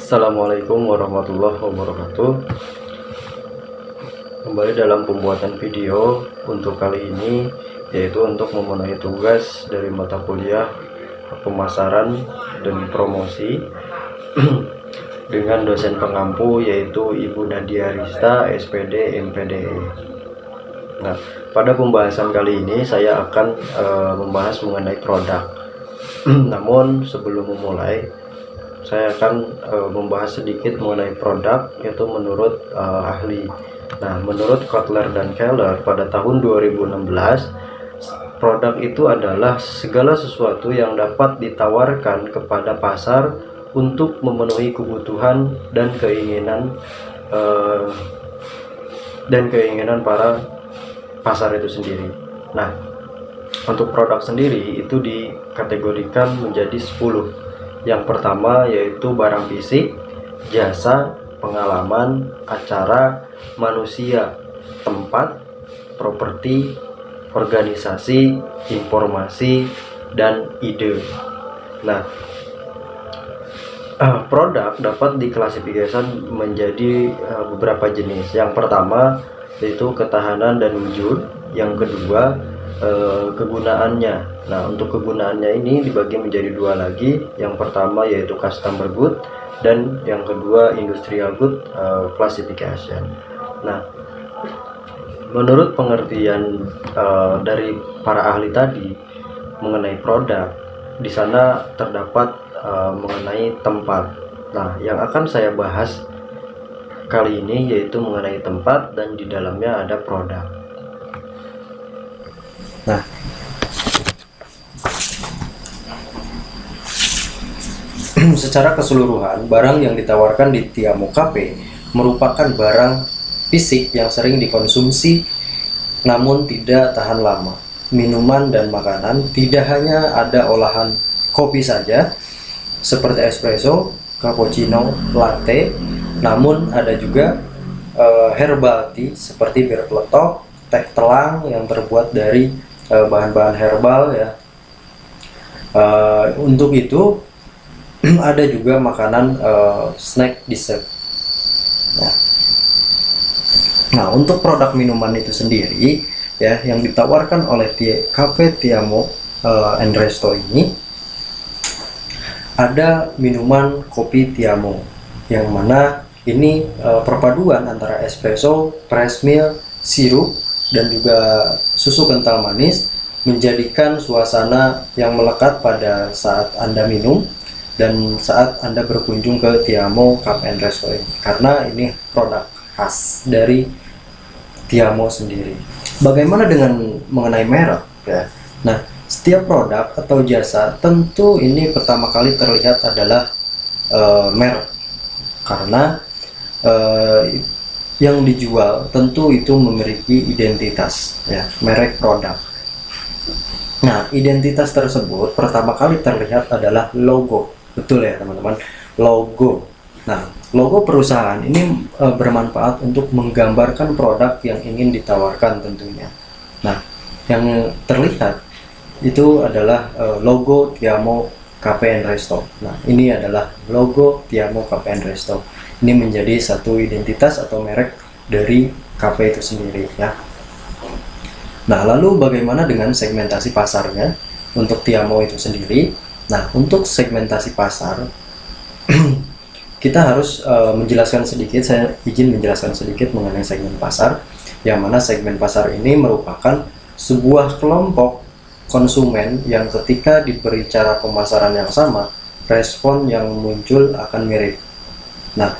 Assalamualaikum warahmatullahi wabarakatuh. Kembali dalam pembuatan video untuk kali ini, yaitu untuk memenuhi tugas dari mata kuliah pemasaran dan promosi dengan dosen pengampu yaitu Ibu Nadia Rista, SPD, MPDE. Nah, pada pembahasan kali ini saya akan membahas mengenai produk. Namun sebelum memulai, saya akan membahas sedikit mengenai produk, yaitu menurut ahli. Nah, menurut Kotler dan Keller pada tahun 2016, produk itu adalah segala sesuatu yang dapat ditawarkan kepada pasar untuk memenuhi kebutuhan dan keinginan para pasar itu sendiri. Nah, untuk produk sendiri itu dikategorikan menjadi 10. Yang pertama yaitu barang fisik, jasa, pengalaman, acara, manusia, tempat, properti, organisasi, informasi, dan ide. Nah, produk dapat diklasifikasikan menjadi beberapa jenis. Yang pertama yaitu ketahanan dan wujud. Yang kedua kegunaannya. Nah, untuk kegunaannya ini dibagi menjadi dua lagi. Yang pertama yaitu customer good dan yang kedua industrial good classification. Nah, menurut pengertian dari para ahli tadi mengenai produk, di sana terdapat mengenai tempat. Nah, yang akan saya bahas kali ini yaitu mengenai tempat dan di dalamnya ada produk. Nah, secara keseluruhan, barang yang ditawarkan di Tiamo Cafe merupakan barang fisik yang sering dikonsumsi namun tidak tahan lama. Minuman dan makanan tidak hanya ada olahan kopi saja seperti espresso, cappuccino, latte, namun ada juga herbal tea seperti bir peletok, teh telang yang terbuat dari bahan-bahan herbal ya. Untuk itu ada juga makanan snack dessert. Nah, untuk produk minuman itu sendiri ya yang ditawarkan oleh Cafe Tiamo and Resto ini ada minuman kopi Tiamo, yang mana ini perpaduan antara espresso, press milk, sirup dan juga susu kental manis menjadikan suasana yang melekat pada saat Anda minum dan saat Anda berkunjung ke Tiamo Cafe and Resto ini, karena ini produk khas dari Tiamo sendiri. Bagaimana dengan mengenai merek ya? Nah, setiap produk atau jasa tentu ini pertama kali terlihat adalah merek, karena yang dijual tentu itu memiliki identitas ya, merek produk. Nah, identitas tersebut pertama kali terlihat adalah logo. Betul ya teman-teman, logo. Nah, logo perusahaan ini bermanfaat untuk menggambarkan produk yang ingin ditawarkan tentunya. Nah, yang terlihat itu adalah logo Tiamo Cafe and Resto. Nah, ini adalah logo Tiamo Cafe and Resto. Ini menjadi satu identitas atau merek dari cafe itu sendiri ya. Nah, lalu bagaimana dengan segmentasi pasarnya untuk Tiamo itu sendiri? Nah, untuk segmentasi pasar kita harus menjelaskan sedikit, saya izin menjelaskan sedikit mengenai segmen pasar, yang mana segmen pasar ini merupakan sebuah kelompok konsumen yang ketika diberi cara pemasaran yang sama, respon yang muncul akan mirip. Nah,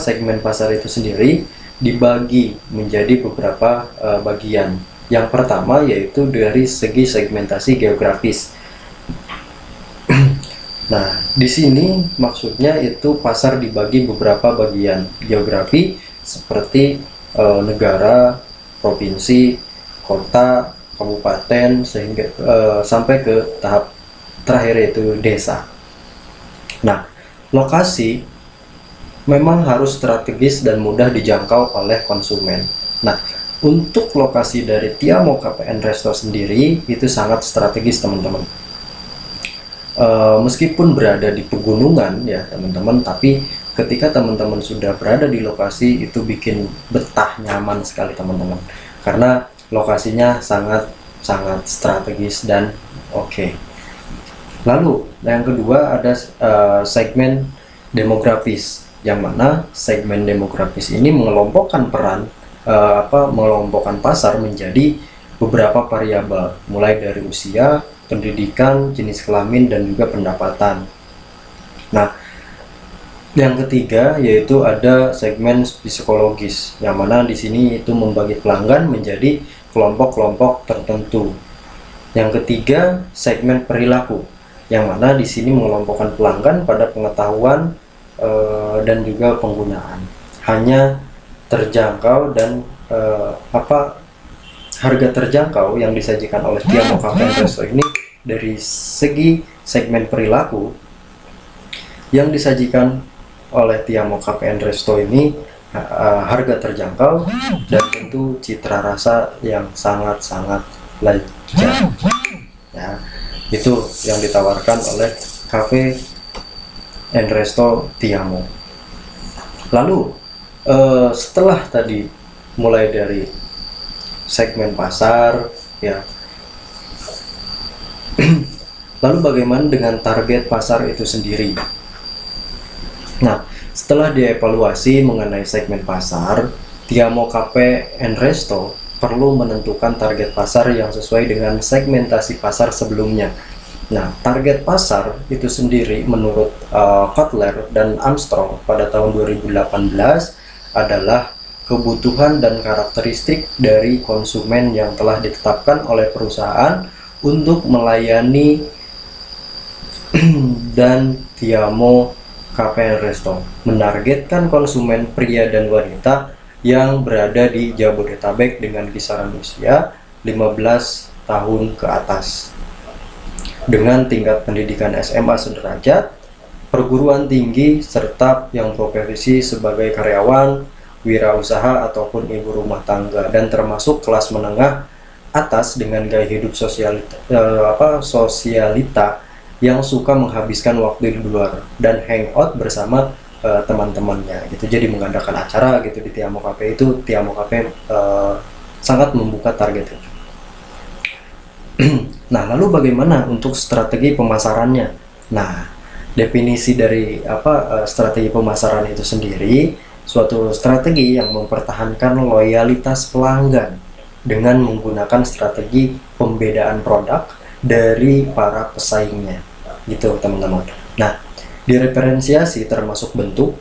segmen pasar itu sendiri dibagi menjadi beberapa bagian. Yang pertama yaitu dari segi segmentasi geografis. Nah, di sini maksudnya itu pasar dibagi beberapa bagian geografi seperti negara, provinsi, kota, kabupaten, sehingga sampai ke tahap terakhir yaitu desa. Nah, lokasi memang harus strategis dan mudah dijangkau oleh konsumen. Nah, untuk lokasi dari Tiamo Cafe and Resto sendiri itu sangat strategis teman-teman. Meskipun berada di pegunungan ya teman-teman, tapi ketika teman-teman sudah berada di lokasi itu bikin betah, nyaman sekali teman-teman, karena lokasinya sangat sangat strategis dan oke. Lalu yang kedua ada segmen demografis, yang mana segmen demografis ini mengelompokkan mengelompokkan pasar menjadi beberapa variabel, mulai dari usia, pendidikan, jenis kelamin, dan juga pendapatan. Nah, yang ketiga yaitu ada segmen psikologis, yang mana di sini itu membagi pelanggan menjadi kelompok-kelompok tertentu. Yang ketiga segmen perilaku, yang mana di sini mengelompokkan pelanggan pada pengetahuan dan juga penggunaan. Hanya terjangkau dan harga terjangkau yang disajikan oleh Tiamo Cafe & Resto ini dari segi segmen perilaku. Yang disajikan oleh Tiamo Cafe & Resto ini harga terjangkau dan tentu citra rasa yang sangat-sangat lezat ya, itu yang ditawarkan oleh Cafe & Resto Tiamo. Lalu setelah tadi mulai dari segmen pasar ya, lalu bagaimana dengan target pasar itu sendiri? Nah, setelah dievaluasi mengenai segmen pasar, Tiamo Cafe & Resto perlu menentukan target pasar yang sesuai dengan segmentasi pasar sebelumnya. Nah, target pasar itu sendiri menurut Kotler dan Armstrong pada tahun 2018 adalah kebutuhan dan karakteristik dari konsumen yang telah ditetapkan oleh perusahaan untuk melayani dan Tiamo Cafe & Resto menargetkan konsumen pria dan wanita yang berada di Jabodetabek dengan kisaran usia 15 tahun ke atas dengan tingkat pendidikan SMA sederajat, perguruan tinggi, serta yang profesi sebagai karyawan, wirausaha ataupun ibu rumah tangga, dan termasuk kelas menengah atas dengan gaya hidup sosialita yang suka menghabiskan waktu di luar dan hangout bersama teman-temannya gitu. Jadi mengadakan acara gitu di Tiamo Cafe itu, Tiamo Cafe sangat membuka target itu. Nah, lalu bagaimana untuk strategi pemasarannya? Nah, definisi dari strategi pemasaran itu sendiri, suatu strategi yang mempertahankan loyalitas pelanggan dengan menggunakan strategi pembedaan produk dari para pesaingnya gitu teman-teman. Nah, diferensiasi termasuk bentuk,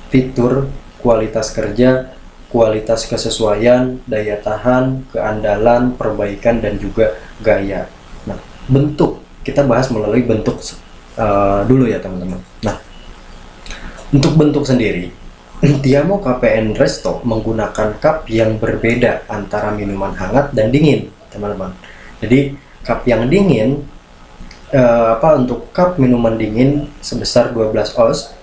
fitur, kualitas kerja, kualitas kesesuaian, daya tahan, keandalan, perbaikan, dan juga gaya. Nah, bentuk, kita bahas melalui bentuk dulu ya teman-teman. Nah, untuk bentuk sendiri, Tiamo Cafe & Resto menggunakan cup yang berbeda antara minuman hangat dan dingin, teman-teman. Jadi cup yang dingin, untuk cup minuman dingin sebesar 12 oz,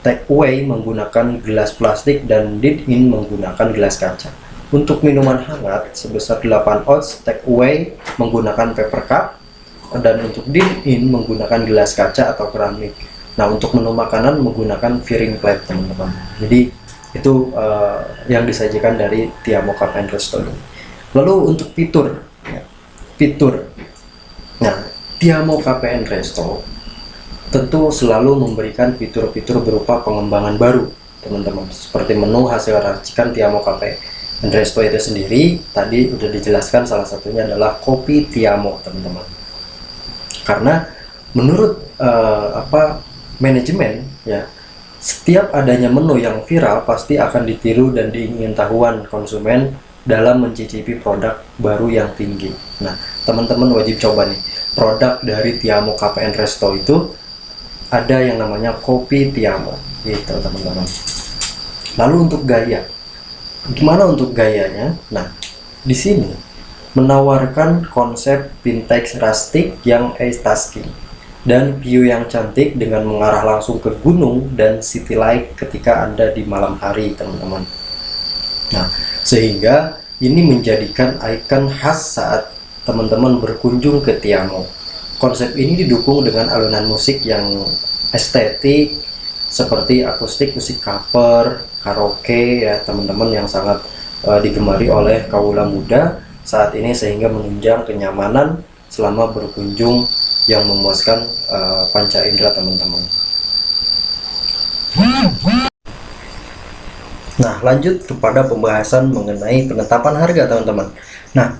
take away menggunakan gelas plastik dan dine-in menggunakan gelas kaca. Untuk minuman hangat sebesar 8 oz, take away menggunakan paper cup, dan untuk dine-in menggunakan gelas kaca atau keramik. Nah, untuk menu makanan menggunakan piring plate, teman-teman. Jadi itu yang disajikan dari Tiamo Cafe & Resto ini. Lalu untuk fitur, nah, Tiamo Cafe & Resto tentu selalu memberikan fitur-fitur berupa pengembangan baru, teman-teman. Seperti menu hasil racikan Tiamo Cafe & Resto itu sendiri, tadi udah dijelaskan salah satunya adalah kopi Tiamo, teman-teman. Karena menurut manajemen ya, setiap adanya menu yang viral pasti akan ditiru dan diingintahuan konsumen dalam mencicipi produk baru yang tinggi. Nah, teman-teman wajib coba nih produk dari Tiamo Cafe & Resto. Itu ada yang namanya kopi Tiamo gitu, teman-teman. Lalu untuk gaya, gimana untuk gayanya? Nah, di sini menawarkan konsep vintage rustic yang aesthetic dan view yang cantik dengan mengarah langsung ke gunung dan city light ketika Anda di malam hari, teman-teman. Nah, sehingga ini menjadikan ikon khas saat teman-teman berkunjung ke Tiamo. Konsep ini didukung dengan alunan musik yang estetik seperti akustik, musik cover, karaoke ya teman-teman, yang sangat digemari oleh kaula muda saat ini, sehingga menunjang kenyamanan selama berkunjung yang memuaskan panca indera teman-teman. Nah, lanjut kepada pembahasan mengenai penetapan harga teman-teman. Nah,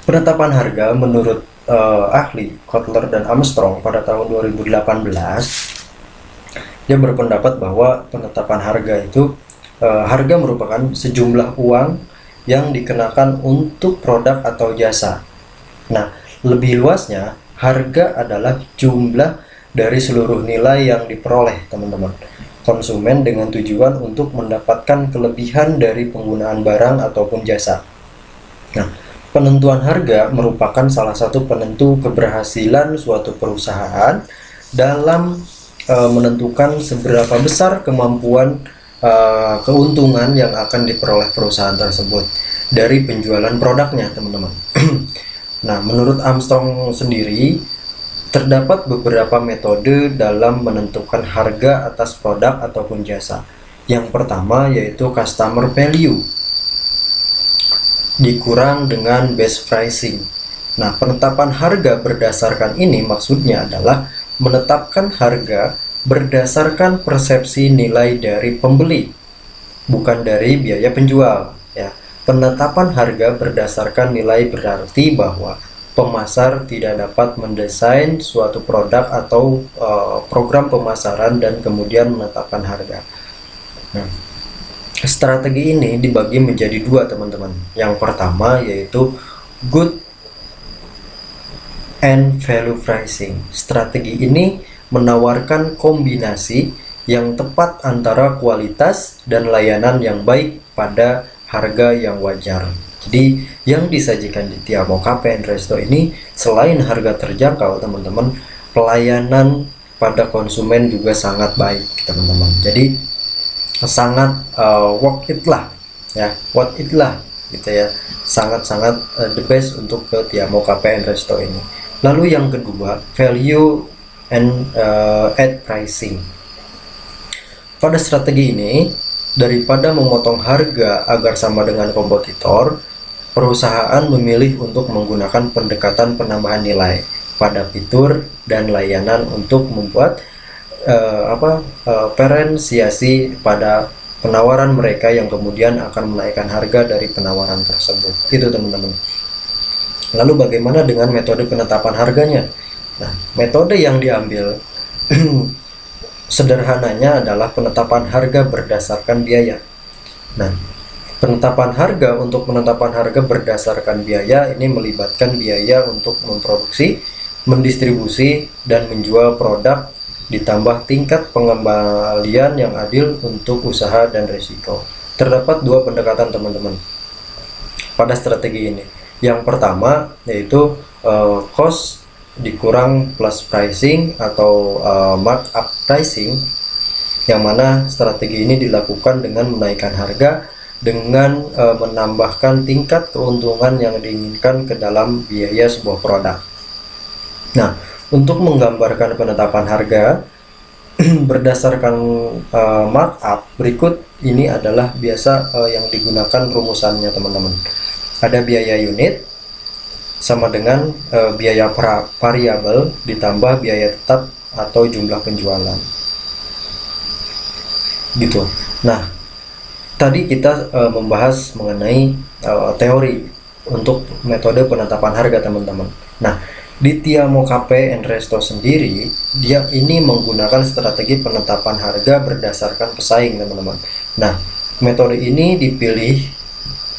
penetapan harga menurut ahli Kotler dan Armstrong pada tahun 2018, dia berpendapat bahwa penetapan harga itu harga merupakan sejumlah uang yang dikenakan untuk produk atau jasa. Nah, lebih luasnya, harga adalah jumlah dari seluruh nilai yang diperoleh teman-teman konsumen dengan tujuan untuk mendapatkan kelebihan dari penggunaan barang ataupun jasa. Nah, penentuan harga merupakan salah satu penentu keberhasilan suatu perusahaan dalam menentukan seberapa besar kemampuan keuntungan yang akan diperoleh perusahaan tersebut dari penjualan produknya teman-teman. Nah, menurut Armstrong sendiri, terdapat beberapa metode dalam menentukan harga atas produk ataupun jasa. Yang pertama yaitu customer value dikurang dengan best pricing. Nah, penetapan harga berdasarkan ini maksudnya adalah menetapkan harga berdasarkan persepsi nilai dari pembeli, bukan dari biaya penjual ya. Penetapan harga berdasarkan nilai berarti bahwa pemasar tidak dapat mendesain suatu produk atau program pemasaran dan kemudian menetapkan harga. Nah, strategi ini dibagi menjadi dua teman-teman. Yang pertama yaitu good and value pricing. Strategi ini menawarkan kombinasi yang tepat antara kualitas dan layanan yang baik pada harga yang wajar. Jadi yang disajikan di Tiamo Cafe and Resto ini selain harga terjangkau teman-teman, pelayanan pada konsumen juga sangat baik teman-teman. Jadi sangat worth it lah ya, worth it lah gitu ya, sangat-sangat the best untuk ke Tiamo Cafe and Resto ini. Lalu yang kedua, value and add pricing. Pada strategi ini, daripada memotong harga agar sama dengan kompetitor, perusahaan memilih untuk menggunakan pendekatan penambahan nilai pada fitur dan layanan untuk membuat diferensiasi pada penawaran mereka yang kemudian akan menaikkan harga dari penawaran tersebut. Itu teman-teman. Lalu bagaimana dengan metode penetapan harganya? Nah, metode yang diambil sederhananya adalah penetapan harga berdasarkan biaya. Nah, penetapan harga untuk penetapan harga berdasarkan biaya ini melibatkan biaya untuk memproduksi, mendistribusi, dan menjual produk, ditambah tingkat pengembalian yang adil untuk usaha dan risiko. Terdapat dua pendekatan teman-teman pada strategi ini. Yang pertama yaitu cost dikurang plus pricing atau markup pricing, yang mana strategi ini dilakukan dengan menaikkan harga dengan menambahkan tingkat keuntungan yang diinginkan ke dalam biaya sebuah produk. Nah, untuk menggambarkan penetapan harga berdasarkan markup berikut ini adalah biasa yang digunakan rumusannya teman-teman. Ada biaya unit sama dengan biaya variabel ditambah biaya tetap atau jumlah penjualan gitu. Nah, tadi kita membahas mengenai teori untuk metode penetapan harga teman-teman. Nah, di Tiamo Cafe and Resto sendiri, dia ini menggunakan strategi penetapan harga berdasarkan pesaing teman-teman. Nah, metode ini dipilih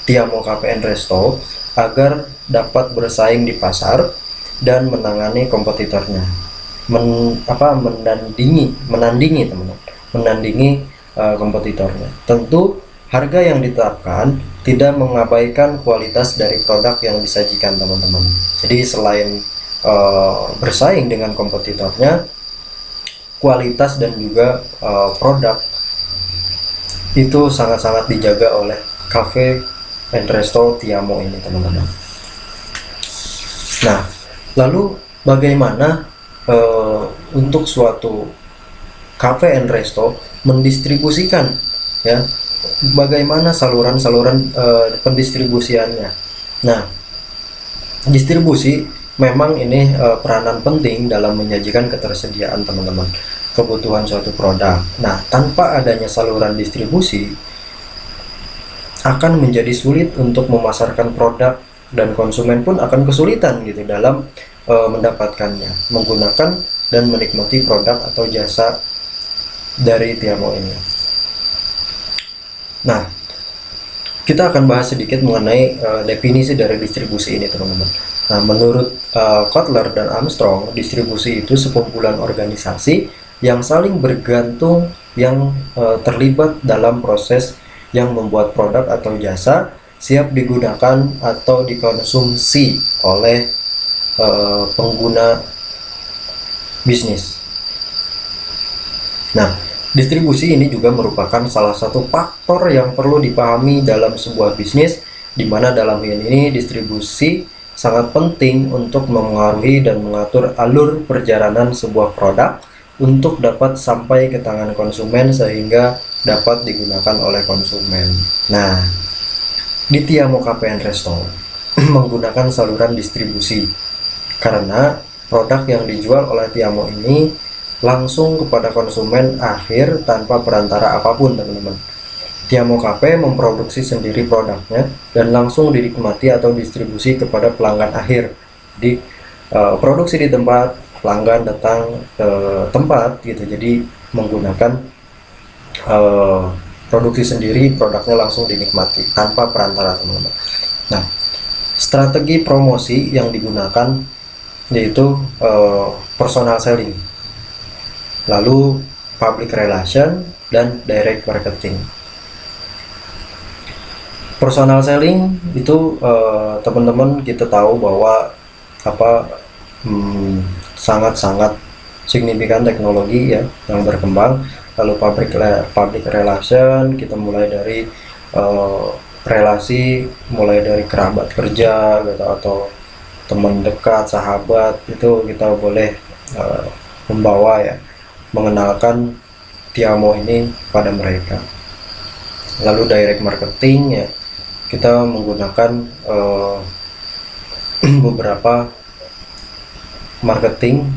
Tiamo Cafe and Resto agar dapat bersaing di pasar dan menangani kompetitornya, menandingi teman-teman, kompetitornya. Tentu harga yang ditetapkan tidak mengabaikan kualitas dari produk yang disajikan teman-teman. Jadi selain bersaing dengan kompetitornya, kualitas dan juga produk itu sangat-sangat dijaga oleh Cafe and Resto Tiamo ini teman-teman. Nah, lalu bagaimana untuk suatu cafe and resto mendistribusikan, ya, bagaimana saluran-saluran pendistribusiannya. Nah, distribusi memang ini peranan penting dalam menyajikan ketersediaan teman-teman kebutuhan suatu produk. Nah, tanpa adanya saluran distribusi akan menjadi sulit untuk memasarkan produk, dan konsumen pun akan kesulitan gitu dalam mendapatkannya, menggunakan dan menikmati produk atau jasa dari Tiamo ini. Nah, kita akan bahas sedikit mengenai definisi dari distribusi ini, teman-teman. Nah, menurut Kotler dan Armstrong, distribusi itu sekumpulan organisasi yang saling bergantung yang terlibat dalam proses yang membuat produk atau jasa siap digunakan atau dikonsumsi oleh pengguna bisnis. Nah, distribusi ini juga merupakan salah satu faktor yang perlu dipahami dalam sebuah bisnis, di mana dalam hal ini distribusi sangat penting untuk memengaruhi dan mengatur alur perjalanan sebuah produk untuk dapat sampai ke tangan konsumen sehingga dapat digunakan oleh konsumen. Nah, di Tiamo Cafe and Resto menggunakan saluran distribusi karena produk yang dijual oleh Tiamo ini langsung kepada konsumen akhir tanpa perantara apapun, teman-teman. Tiamo Cafe memproduksi sendiri produknya dan langsung dinikmati atau distribusi kepada pelanggan akhir. Di produksi di tempat, pelanggan datang ke tempat gitu. Jadi menggunakan produksi sendiri, produknya langsung dinikmati tanpa perantara, teman-teman. Nah, strategi promosi yang digunakan yaitu personal selling, lalu public relation, dan direct marketing. Personal selling itu teman-teman kita tahu bahwa sangat-sangat signifikan teknologi ya yang berkembang. Lalu public relation, kita mulai dari relasi, mulai dari kerabat kerja gitu, atau teman dekat, sahabat, itu kita boleh membawa ya, mengenalkan Tiamo ini pada mereka. Lalu direct marketing ya, kita menggunakan beberapa marketing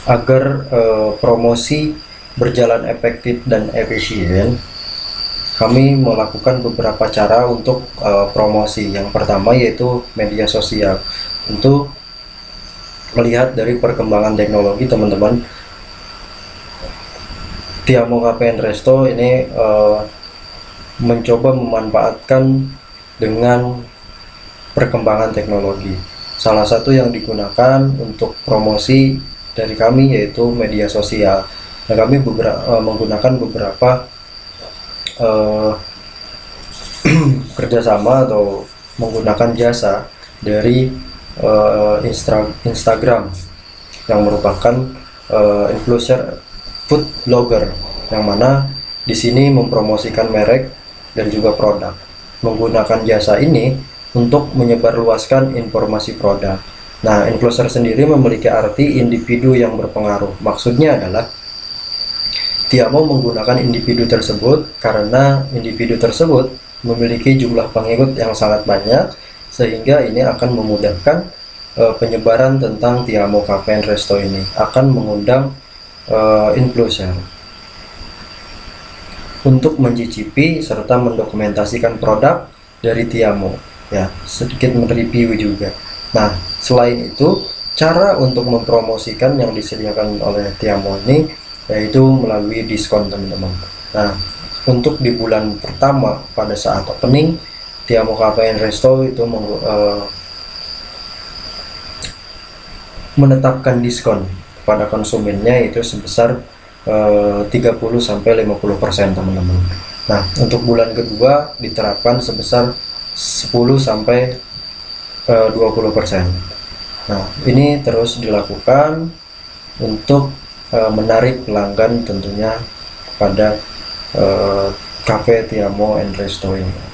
agar promosi berjalan efektif dan efisien. Kami melakukan beberapa cara untuk promosi. Yang pertama yaitu media sosial. Untuk melihat dari perkembangan teknologi, teman-teman, Tiamo Cafe and Resto ini mencoba memanfaatkan dengan perkembangan teknologi. Salah satu yang digunakan untuk promosi dari kami yaitu media sosial. Nah, kami menggunakan beberapa kerjasama atau menggunakan jasa dari Instagram yang merupakan influencer food blogger, yang mana di sini mempromosikan merek dan juga produk. Menggunakan jasa ini untuk menyebarluaskan informasi produk. Nah, influencer sendiri memiliki arti individu yang berpengaruh. Maksudnya adalah Tiamo menggunakan individu tersebut karena individu tersebut memiliki jumlah pengikut yang sangat banyak, sehingga ini akan memudahkan penyebaran tentang Tiamo Cafe and Resto ini. Akan mengundang influencer untuk mencicipi serta mendokumentasikan produk dari Tiamo, ya, sedikit mereview juga. Nah, selain itu, cara untuk mempromosikan yang disediakan oleh Tiamo ini yaitu melalui diskon, teman-teman. Nah, untuk di bulan pertama pada saat opening, Tiamo Cafe and Resto itu menetapkan diskon kepada konsumennya itu sebesar 30-50%, teman-teman. Nah, untuk bulan kedua diterapkan sebesar 10-20%. Nah, ini terus dilakukan untuk menarik pelanggan tentunya pada Cafe Tiamo and Resto ini.